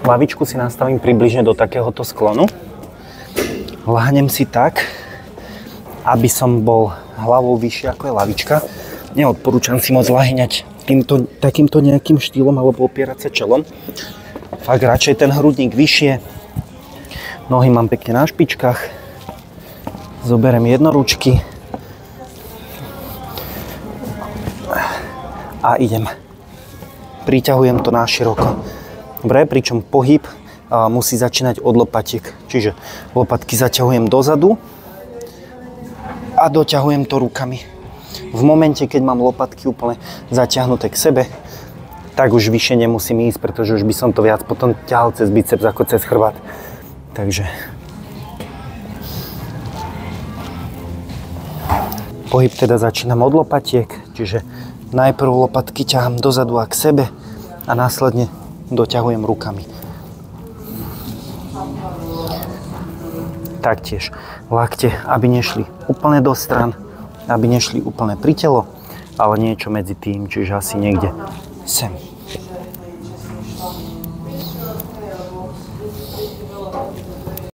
Lavičku si nastavím približne do takéhoto sklonu. Láhnem si tak, aby som bol hlavou vyššie ako je lavička. Neodporúčam si moc lahyňať takýmto nejakým štýlom alebo opierať sa čelom. Fakt radšej ten hrudník vyššie. Nohy mám pekne na špičkách. Zoberiem jednoručky. A idem. Priťahujem to náširoko. Dobre, pričom pohyb musí začínať od lopatiek. Čiže lopatky zaťahujem dozadu a doťahujem to rukami. V momente, keď mám lopatky úplne zaťahnuté k sebe, tak už vyššie nemusím ísť, pretože už by som to viac potom ťahal cez biceps ako cez chrbát. Takže pohyb teda začínam od lopatiek, čiže najprv lopatky ťahám dozadu a k sebe a následne doťahujem rukami. Taktiež lakte, aby nešli úplne do stran, aby nešli úplne pri telo, ale niečo medzi tým, čiže asi niekde sem.